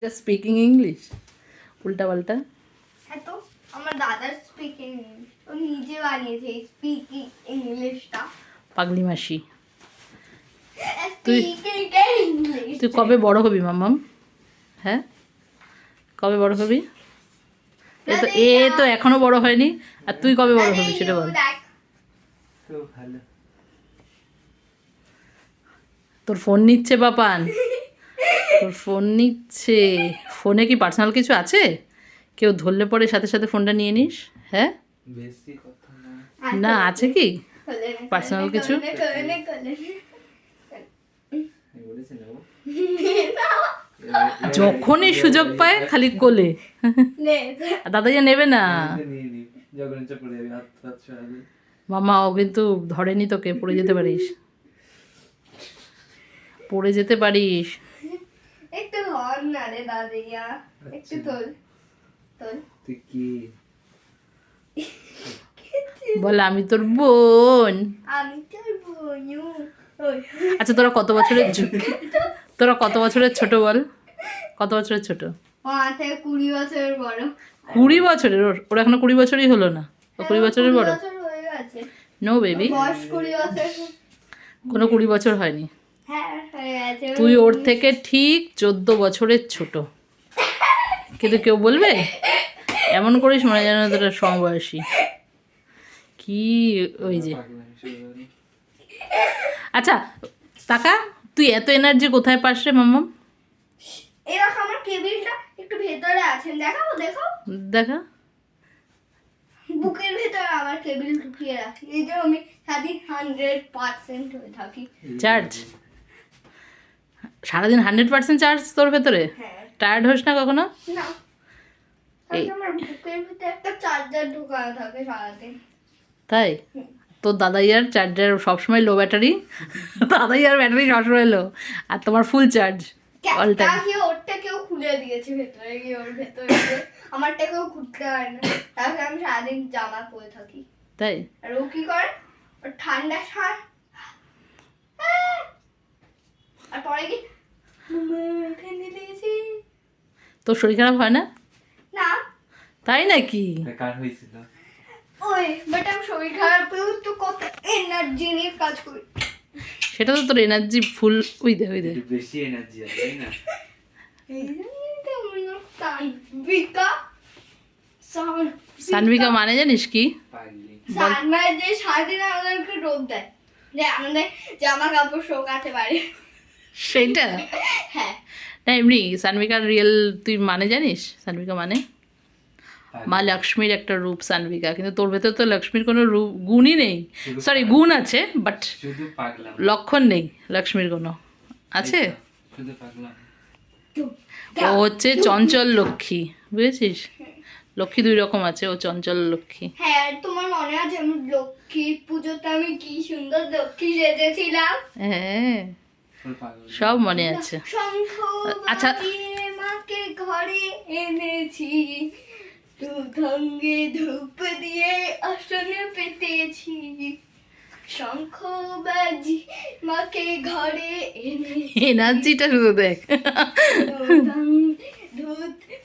Speaking English উল্টা পাল্টা। হ্যাঁ তো আমার দাদার স্পিকিং ইংলিশ ও নিজে বানিয়েছে স্পিকিং ইংলিশটা। পাগলি মাসি। তুই স্পিকিং ইংলিশ তুই কবে বড় হবি মাম্মাম? হ্যাঁ কবে বড় হবি? এ তো এখনো বড় হয়নি, আর তুই কবে বড় হবি সেটা বল। তোর ফোন নিচ্ছে বাপান, তোর ফোন নিচ্ছে। ফোনে কি পার্সোনাল কিছু আছে? কেউ ধরলে পরে সাথে সাথে ফোনটা নিয়ে নিস? হ্যাঁ বেশি কথা না। না, আছে কি পার্সোনাল কিছু? আমি বলেছি না ও। যখনই সুযোগ পায় খালি কোলে। আর দাদা যে নেবে না। নিয়ে নি, যখন ইচ্ছা পড়ে যাবে, হাত হাত ছড়াবে। মামা ও কিন্তু ধরেনি তোকে, পড়ে যেতে পারিস, পড়ে যেতে পারিস। একটু হর না রে দাদিয়া, একটু তোল তোল। তুই কি বল আমি তোর বোন। আমি তোর বোনু। আচ্ছা তোরা কত বছরের ছোট বল, কত বছরের ছোট? আমার থেকে 20 বছরের বড়। 20 বছরের? ওর এখনো 20 বছরই হলো না, ও 20 বছরের বড়? 20 বছর হয়ে গেছে। নো বেবি, বয়স 20 বছর। কোনো 20 বছর হয়নি। হ্যাঁ হয়ে গেছে। তুই ওর থেকে ঠিক 14 বছরের ছোট, কিন্তু কেউ বলবে এমন করিস মনে যেন তোরা সমবয়সী। কি ওই যে, পাগলা হিসেবে বলি? আচ্ছা টাকা, তুই এত এনার্জি কোথায় পাস রে মাম্মাম? এরকম আমার কেবিলটা একটু ভেতরে আছে, দেখাবো দেখাও। দেখা। বুকের ভেতরে আমার কেবিল ঢুকিয়ে রাখি, এই যে আমি সারাদিন 100% হয়ে থাকি। চার্জ সারাদিন 100% চার্জ তোর ভেতরে? হ্যাঁ টায়ার্ড হোস না কখনো? না, এই- আমার বুকের ভিতরে একটা চার্জার ঢোকানো থাকে সারাদিন। তাই? তোর দাদাইয়ার চার্জার সবসময় লো ব্যাটারি, দাদাইয়ার ব্যাটারি সবসময় লো, আর তোমার ফুল চার্জ অল টাইম। কেউ ওরটা কেউ খুলে দিয়েছে ভেতরে গিয়ে, ওর ভেতরে গিয়ে আমারটা কেউ খুলতে হয় না, তারপরে আমি সারাদিন জামা পরে থাকি। তাই? আর ও কি করে, ওর ঠান্ডা সময় আর পরে কি ফেলে দিয়েছি। তোর শরীর খারাপ হয় না? না তাই নাকি? বেকার হয়েছিল। ওই বাট আমি শরীর খারাপ পেয়েও তো কত এনার্জি নিয়ে কাজ করি। সেটা তো তোর এনার্জি ফুল। ওই দে ওই দে, একটু বেশি এনার্জি আছে তাই না? এই জন্যই তো আমার নাম সানভিকা। সানভিকা মানে জানিস কি? পাগলি। সানভাই যে সারাদিন আমাদেরকে রোদ দেয়, যে আমাদের জামা কাপড় শোকাতে পারে। সেইটা হ্যাঁ না, এমনি সানভিকার রিয়েল তুই মানে জানিস? সানভিকা মানে পাগলি। মা লক্ষ্মীর একটা রূপ সানভিকা, কিন্তু তোর ভেতর তো লক্ষ্মীর কোনো রূপ গুণই নেই। সরি, গুণ আছে বাট শুধু পাগলাম। লক্ষণ নেই লক্ষ্মীর কোনো। আছে? এই তো, শুধু পাগলাম। ও হচ্ছে চঞ্চল লক্ষ্মী, বুঝেছিস? লক্ষ্মী 2 রকম আছে, ও চঞ্চল লক্ষ্মী। হ্যাঁ, তোমার মনে আছে আমি লক্ষ্মীর পুজোতে আমি কি সুন্দর লক্ষ্মী সেজেছিলাম। হ্যাঁ ফুল পাগল। সব মনে আছে। শঙ্খ আচ্ছা। বাজিয়ে মাকে ঘরে এনেছি, দুধঙ্গে ধূপ দিয়ে আসনে পেতেছি। শঙ্খ বাজি মাকে ঘরে এনেছি। এনার্জিটা শুধু দেখ।